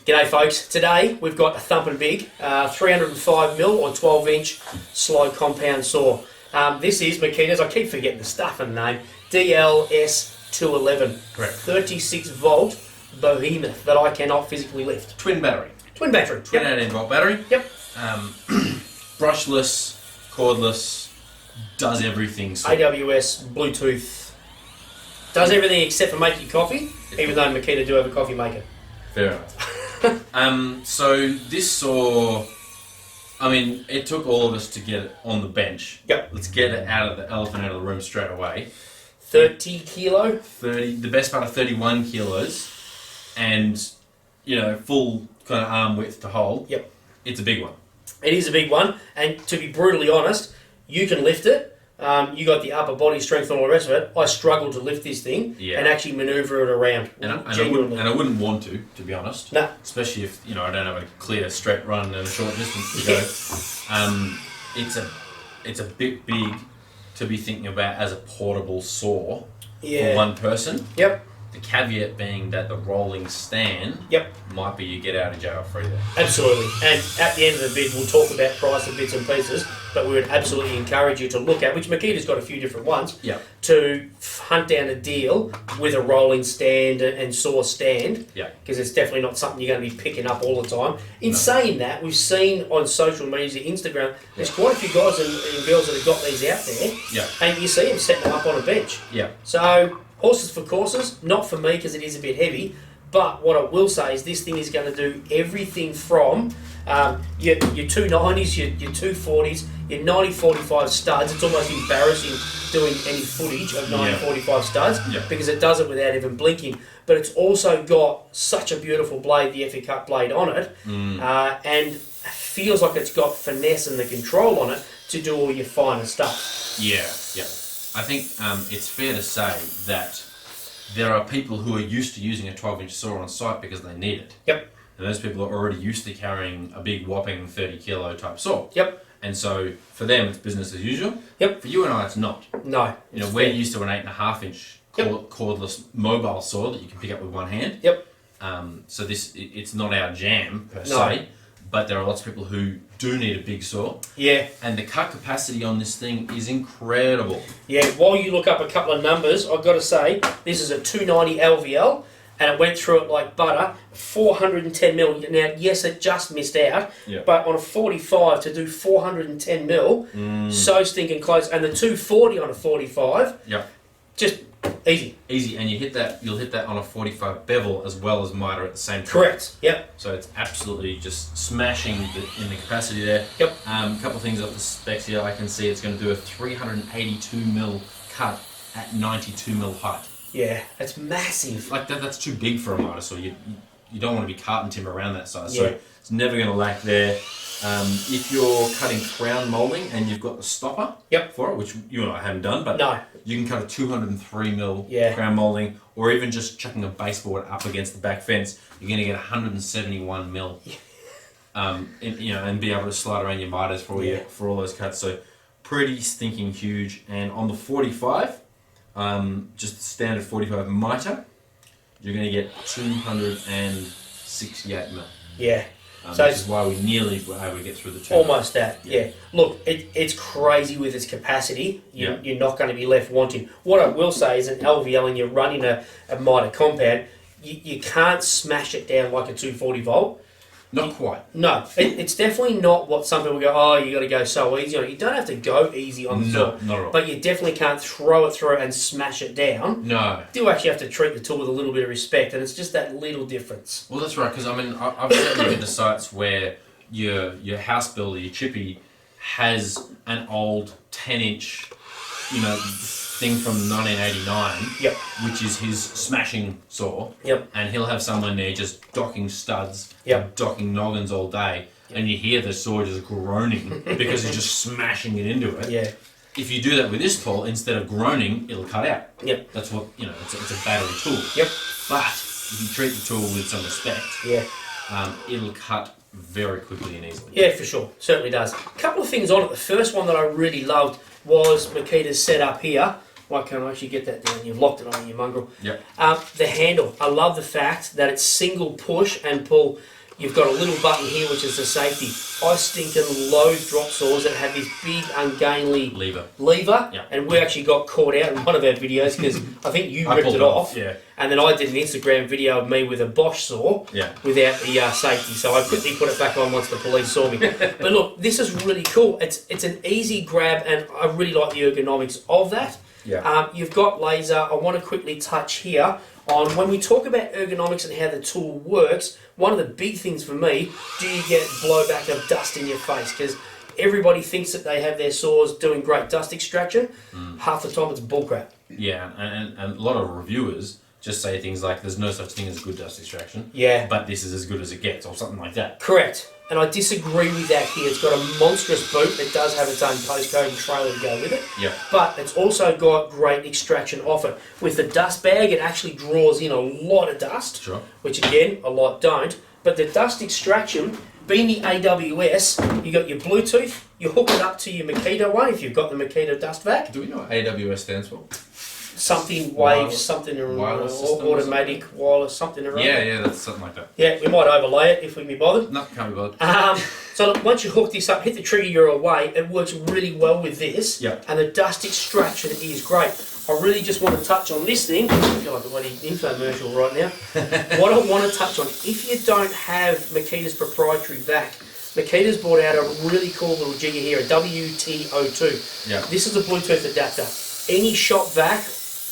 G'day folks, today we've got a thumping big 305mm or 12-inch slide compound saw. This is Makita's, I keep forgetting the stuff and name, DLS211. Correct. 36 volt behemoth that I cannot physically lift. Twin battery. Twin battery. 18 volt battery. Yep. Brushless, cordless, does everything. So AWS, Bluetooth, does everything except for make your coffee, even though Makita do have a coffee maker. fair enough. So this saw, I mean, it took all of us to get it on the bench. Yep. Let's get it out of the elephant out of the room straight away. 30 kilo. 30, the best part of 31 kilos, and full kind of arm width to hold. Yep. It's a big one. It is a big one, and to be brutally honest, you can lift it. You got the upper body strength and all the rest of it. I struggle to lift this thing and actually manoeuvre it around. And I wouldn't want to be honest. No. Especially if I don't have a clear straight run and a short distance to go. It's a bit big to be thinking about as a portable saw for one person. Yep. The caveat being that the rolling stand might be you get out of jail free there. Absolutely. And at the end of the bid, we'll talk about price and bits and pieces, but we would absolutely encourage you to look at, which Makita's got a few different ones, to hunt down a deal with a rolling stand and saw stand, because it's definitely not something you're going to be picking up all the time. In saying that, we've seen on social media, Instagram, there's quite a few guys and girls that have got these out there, and you see them setting them up on a bench. So, horses for courses, not for me because it is a bit heavy, but what I will say is this thing is going to do everything from your 290s, your 240s, your 90-45 studs. It's almost embarrassing doing any footage of 90-45 studs because it does it without even blinking. But it's also got such a beautiful blade, the Effie Cut blade on it, and feels like it's got finesse and the control on it to do all your finer stuff. Yeah. I think it's fair to say that there are people who are used to using a 12-inch saw on site because they need it. Yep. And those people are already used to carrying a big whopping 30 kilo type saw. Yep. And so for them it's business as usual. Yep. For you and I it's not. No. We're used to an 8.5-inch cordless mobile saw that you can pick up with one hand. Yep. So it's not our jam per se. But there are lots of people who do need a big saw. Yeah. And the cut capacity on this thing is incredible. Yeah, while you look up a couple of numbers, I've got to say, this is a 290 LVL, and it went through it like butter, 410mm. Now, yes, it just missed out, but on a 45 to do 410mm, so stinking close. And the 240 on a 45, just easy. Easy, and you'll hit that on a 45 bevel as well as Mitre at the same time. Correct, yep. So it's absolutely just smashing in the capacity there. Yep. A couple of things off the specs here, I can see it's going to do a 382mm cut at 92mm height. Yeah, that's massive. Like that's too big for a Mitre saw. You don't want to be carting timber around that size, so it's never going to lack there. If you're cutting crown moulding and you've got the stopper for it, which you and I haven't done, but you can cut a 203mm crown moulding, or even just chucking a baseboard up against the back fence, you're going to get 171mm, and be able to slide around your miters for all those cuts. So pretty stinking huge. And on the 45, just the standard 45 Mitre, you're going to get 268mm. Yeah. So which is why we nearly were able to get through the two. Almost that, Look, it's crazy with its capacity. You're not going to be left wanting. What I will say is an LVL and you're running a Mitre compound, you can't smash it down like a 240 volt. Not quite. No, it's definitely not what some people go, oh, you got to go so easy on it. You don't have to go easy on the saw. Not at all. But you definitely can't throw it through and smash it down. No. You do actually have to treat the tool with a little bit of respect, and it's just that little difference. Well, that's right, because I've certainly been to sites where your house builder, your chippy, has an old 10-inch, thing from 1989, which is his smashing saw, and he'll have someone there just docking studs, docking noggins all day, and you hear the saw just groaning because he's just smashing it into it. If you do that with this tool, instead of groaning, it'll cut out. That's what, it's a battery tool. But if you treat the tool with some respect, it'll cut very quickly and easily. Yeah, for sure. Certainly does. A couple of things on it. The first one that I really loved was Makita's setup here. Why can't I actually get that down? You've locked it on, you mongrel. The handle. I love the fact that it's single push and pull. You've got a little button here which is the safety. I stinking loathe drop saws that have this big ungainly lever. Yeah. And we actually got caught out in one of our videos because I think you ripped it off. Yeah. And then I did an Instagram video of me with a Bosch saw without the safety. So I quickly put it back on once the police saw me. But look, this is really cool. It's an easy grab, and I really like the ergonomics of that. Yeah. You've got laser. I want to quickly touch here on when we talk about ergonomics and how the tool works. One of the big things for me, do you get blowback of dust in your face? Because everybody thinks that they have their saws doing great dust extraction. Half the time it's bullcrap. Yeah, and a lot of reviewers just say things like, there's no such thing as good dust extraction. Yeah. But this is as good as it gets, or something like that. Correct. And I disagree with that here. It's got a monstrous boot. It does have its own postcode and trailer to go with it. Yeah. But it's also got great extraction off it. With the dust bag, it actually draws in a lot of dust. Sure. Which again, a lot don't. But the dust extraction, being the AWS, you got your Bluetooth, you hook it up to your Makita one if you've got the Makita dust vac. Do we know what AWS stands for? Something Wireless, something wireless automatic, wireless, something around. Yeah, that's something like that. Yeah, we might overlay it if we can be bothered. No, can't be bothered. So look, once you hook this up, hit the trigger, you're away. It works really well with this. Yeah. And the dust extraction is great. I really just want to touch on this thing. I feel like a bloody infomercial right now. What I want to touch on, if you don't have Makita's proprietary vac, Makita's brought out a really cool little jigger here, a WTO2. Yeah. This is a Bluetooth adapter. Any shop vac,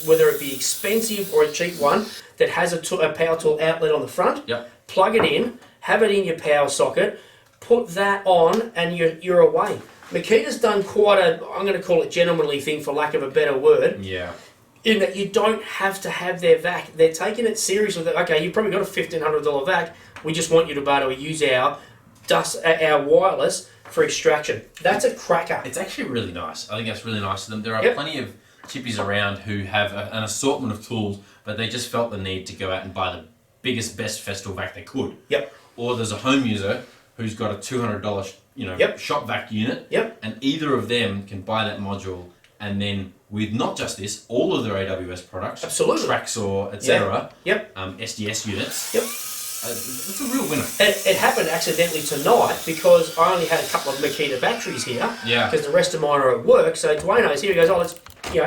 whether it be expensive or a cheap one, that has a power tool outlet on the front, plug it in, have it in your power socket, put that on, and you're away. Makita's done quite a, I'm going to call it gentlemanly thing for lack of a better word. Yeah. In that you don't have to have their vac. They're taking it seriously. That, okay, you've probably got a $1,500 vac. We just want you to be able to use our wireless for extraction. That's a cracker. It's actually really nice. I think that's really nice of them. There are plenty of chippies around who have an assortment of tools, but they just felt the need to go out and buy the biggest, best festival vac they could. Yep. Or there's a home user who's got a $200, shop vac unit. Yep. And either of them can buy that module, and then with not just this, all of their AWS products, absolutely, Traxor, etc. Yep. SDS units. Yep. It's a real winner. It happened accidentally tonight because I only had a couple of Makita batteries here. Yeah. Because the rest of mine are at work. So Dwayno's here. He goes,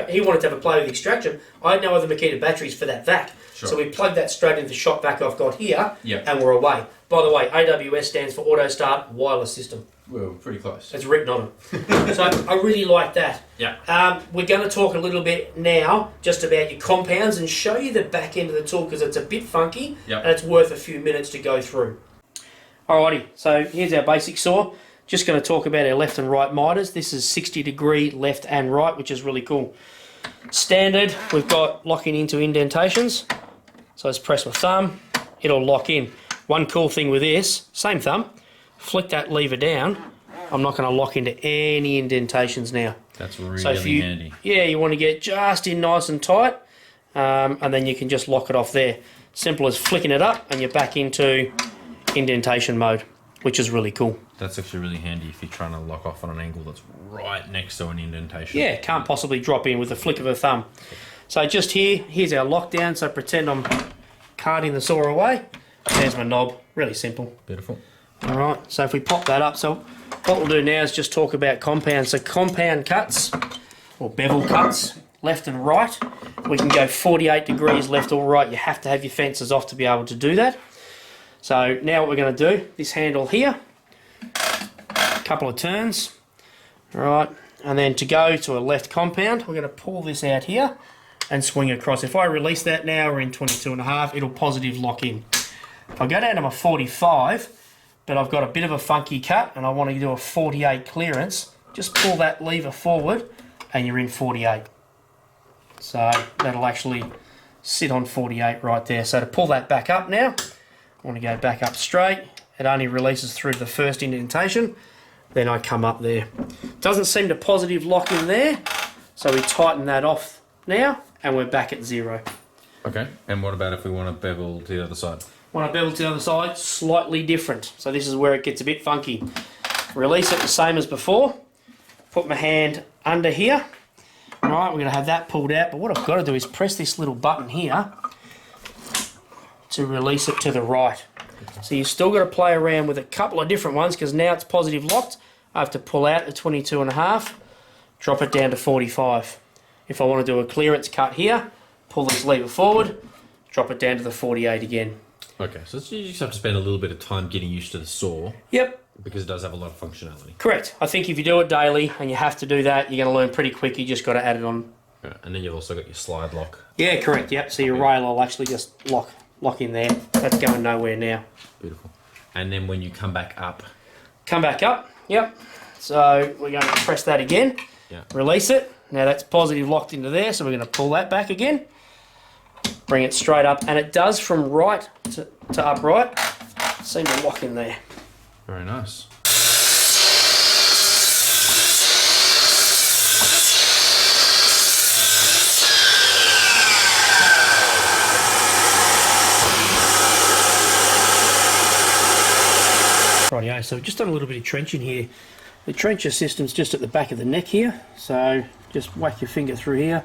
he wanted to have a play with the extraction. I had no other Makita batteries for that vac. Sure. So we plugged that straight into the shop vac I've got here, and we're away. By the way, AWS stands for Auto Start Wireless System. Well, pretty close. It's written on it. So I really like that. Yeah. We're going to talk a little bit now just about your compounds and show you the back end of the tool because it's a bit funky and it's worth a few minutes to go through. Alrighty, so here's our basic saw. Just going to talk about our left and right miters. This is 60-degree left and right, which is really cool. Standard, we've got locking into indentations. So I just press my thumb, it'll lock in. One cool thing with this, same thumb, flick that lever down, I'm not going to lock into any indentations now. That's really handy. Yeah, you want to get just in nice and tight, and then you can just lock it off there. Simple as flicking it up and you're back into indentation mode, which is really cool. That's actually really handy if you're trying to lock off on an angle that's right next to an indentation. Yeah, can't possibly drop in with a flick of a thumb. So just here's our lockdown, so pretend I'm carting the saw away. There's my knob, really simple. Beautiful. Alright, so if we pop that up, so what we'll do now is just talk about compounds. So compound cuts, or bevel cuts, left and right. We can go 48 degrees left or right. You have to have your fences off to be able to do that. So now what we're going to do, this handle here, a couple of turns, alright, and then to go to a left compound, we're going to pull this out here and swing across. If I release that now, we're in 22.5, it'll positive lock in. If I go down to my 45, but I've got a bit of a funky cut and I want to do a 48 clearance, just pull that lever forward and you're in 48. So that'll actually sit on 48 right there. So to pull that back up now, I want to go back up straight. It only releases through the first indentation, then I come up there. Doesn't seem to positive lock in there, so we tighten that off now and we're back at 0. Okay, and what about if we want to bevel to the other side? When I bevel to the other side, slightly different. So this is where it gets a bit funky. Release it the same as before. Put my hand under here. All right, we're going to have that pulled out. But what I've got to do is press this little button here to release it to the right. So you've still got to play around with a couple of different ones because now it's positive locked. I have to pull out the 22.5, drop it down to 45. If I want to do a clearance cut here, pull this lever forward, drop it down to the 48 again. Okay, so you just have to spend a little bit of time getting used to the saw. Yep. Because it does have a lot of functionality. Correct. I think if you do it daily and you have to do that, you're going to learn pretty quick. You just got to add it on. Yeah, and then you've also got your slide lock. Yeah, correct. Yep. So your rail will actually just lock in there. That's going nowhere now. Beautiful. And then when you come back up. Come back up. Yep. So we're going to press that again. Yeah. Release it. Now that's positive locked into there. So we're going to pull that back again. Bring it straight up. And it does from right to upright. Seem to lock in there. Very nice. Rightio, so we've just done a little bit of trenching here. The trencher system's just at the back of the neck here, so just whack your finger through here,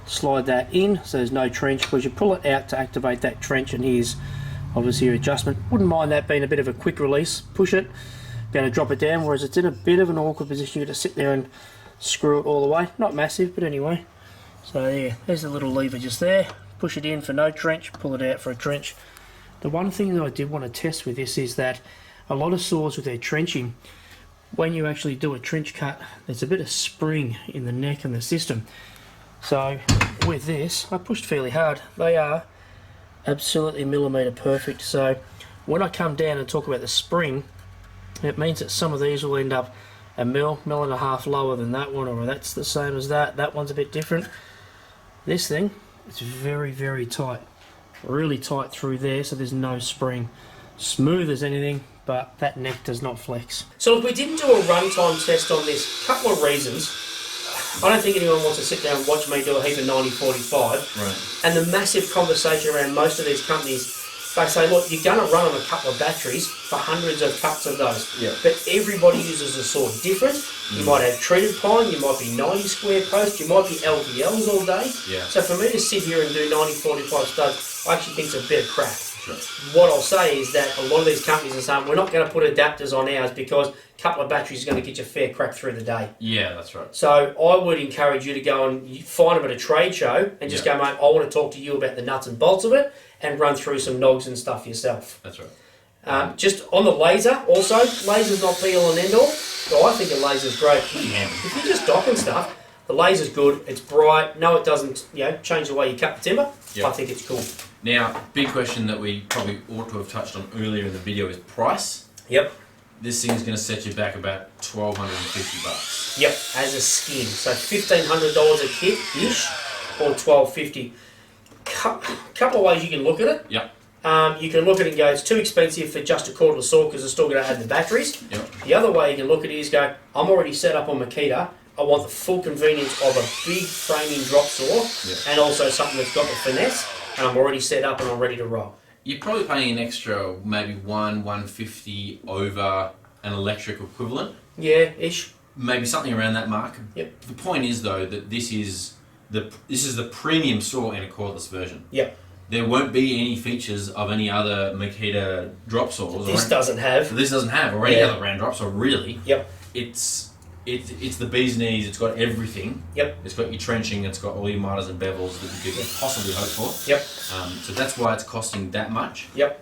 slide that in so there's no trench, because you pull it out to activate that trench, and here's obviously your adjustment. Wouldn't mind that being a bit of a quick release. Push it, be able to drop it down, whereas it's in a bit of an awkward position. You got to sit there and screw it all the way. Not massive, but anyway. So yeah, there's the little lever just there. Push it in for no trench, pull it out for a trench. The one thing that I did want to test with this is that a lot of saws with their trenching, when you actually do a trench cut, there's a bit of spring in the neck and the system. So with this, I pushed fairly hard. They are absolutely millimetre perfect. So when I come down and talk about the spring, it means that some of these will end up a mil and a half lower than that one, or that's the same as that. That one's a bit different. This thing, it's very, very tight. Really tight through there, so there's no spring. Smooth as anything, but that neck does not flex. So look, we didn't do a runtime test on this. Couple of reasons. I don't think anyone wants to sit down and watch me do a heap of 90-45. Right. And the massive conversation around most of these companies, they say, look, you're going to run on a couple of batteries for hundreds of cuts of those. Yeah. But everybody uses a saw different. You might have treated pine, you might be 90 square post, you might be LVLs all day. Yeah. So for me to sit here and do 90-45 studs, I actually think it's a bit of crap. Sure. What I'll say is that a lot of these companies are saying, we're not going to put adapters on ours because a couple of batteries is going to get you a fair crack through the day. Yeah, that's right. So I would encourage you to go and find them at a trade show and just go, mate, I want to talk to you about the nuts and bolts of it and run through some nogs and stuff yourself. That's right. Just on the laser, also, laser's not be all and end all, but I think a laser's great. Yeah. If you're just docking stuff, the laser's good, it's bright, no it doesn't change the way you cut the timber. Yep. I think it's cool. Now, big question that we probably ought to have touched on earlier in the video is price. Yep. This thing's going to set you back about $1,250. Yep, as a skin. So $1,500 a kit-ish, or $1,250. Couple of ways you can look at it. Yep. You can look at it and go, it's too expensive for just a cordless saw because it's still going to add the batteries. Yep. The other way you can look at it is go, I'm already set up on Makita. I want the full convenience of a big framing drop saw and also something that's got the finesse, and I'm already set up and I'm ready to roll. You're probably paying an extra maybe $150 over an electric equivalent. Yeah, ish. Maybe something around that mark. Yep. The point is though that this is the premium saw in a cordless version. Yep. There won't be any features of any other Makita drop saws. This doesn't have. Or any other brand drop saw really. Yep. It's the bee's knees. It's got everything. Yep. It's got your trenching. It's got all your miters and bevels that you could possibly hope for. Yep. So that's why it's costing that much. Yep.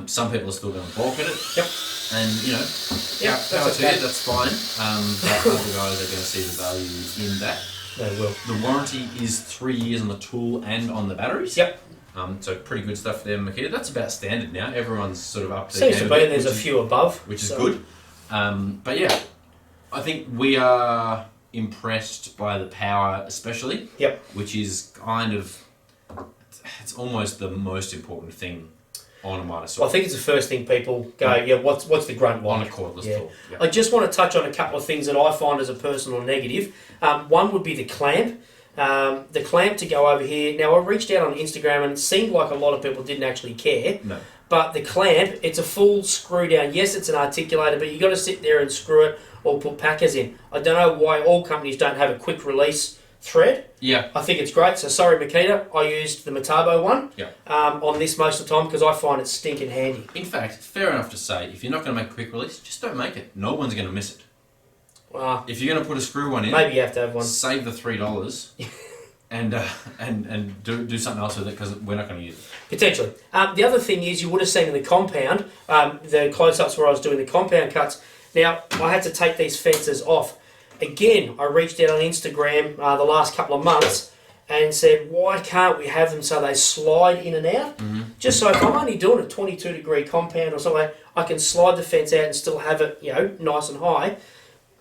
Some people are still going to balk at it. Yep. And power to you, that's fine. But other guys are going to see the value in that. They will. The warranty is 3 years on the tool and on the batteries. Yep. So pretty good stuff there, Makita. That's about standard now. Everyone's sort of up to Seems to be, there's a few above. Which is good. But yeah, I think we are impressed by the power especially. Yep. Which is kind of, it's almost the most important thing on a miter saw. Well, I think it's the first thing people go, what's the grunt like? On a cordless tool. Yep. I just want to touch on a couple of things that I find as a personal negative. One would be the clamp. The clamp to go over here. Now, I reached out on Instagram and it seemed like a lot of people didn't actually care. No. But the clamp, it's a full screw down. Yes, it's an articulator, but you've got to sit there and screw it or put packers in. I don't know why all companies don't have a quick release thread. Yeah. I think it's great. So sorry, Makita, I used the Metabo one on this most of the time because I find it stinking handy. In fact, fair enough to say, if you're not going to make a quick release, just don't make it. No one's going to miss it. If you're going to put a screw one in, maybe you have to have one. Save the $3 and do something else with it because we're not going to use it. Potentially. The other thing is you would have seen in the compound, the close-ups where I was doing the compound cuts. Now, I had to take these fences off. Again, I reached out on Instagram the last couple of months and said, why can't we have them so they slide in and out? Just so if I'm only doing a 22-degree compound or something, I can slide the fence out and still have it, nice and high.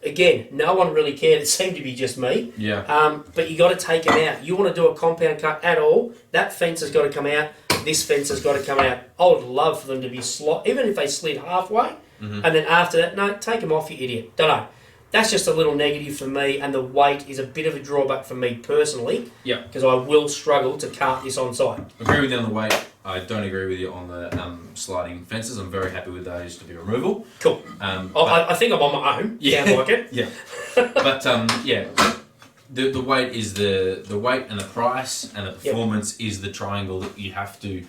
Again, no one really cared. It seemed to be just me. Yeah. But you got to take them out. You want to do a compound cut at all, that fence has got to come out. This fence has got to come out. I would love for them to be even if they slid halfway, and then after that, no, take them off, you idiot. Don't know. That's just a little negative for me, and the weight is a bit of a drawback for me personally. Yeah. Because I will struggle to cart this on site. Agree with you on the weight. I don't agree with you on the sliding fences. I'm very happy with those to be removable. Cool. I think I'm on my own. Yeah. Sounds like it. Yeah. But the weight is the weight and the price and the performance is the triangle that you have to.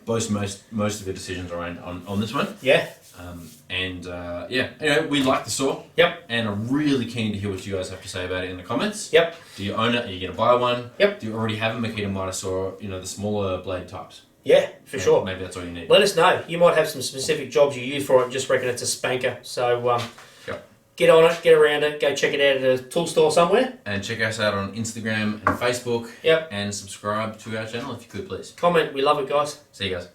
Most of your decisions are on this one. Yeah. Anyway, we like the saw. And I'm really keen to hear what you guys have to say about it in the comments. Do you own it? Are you going to buy one? Do you already have a Makita Mitre saw? The smaller blade types. Yeah, for sure. Maybe that's all you need. Let us know. You might have some specific jobs you use for it and just reckon it's a spanker. So get on it, get around it, go check it out at a tool store somewhere. And check us out on Instagram and Facebook. Yep. And subscribe to our channel if you could, please. Comment. We love it, guys. See you guys.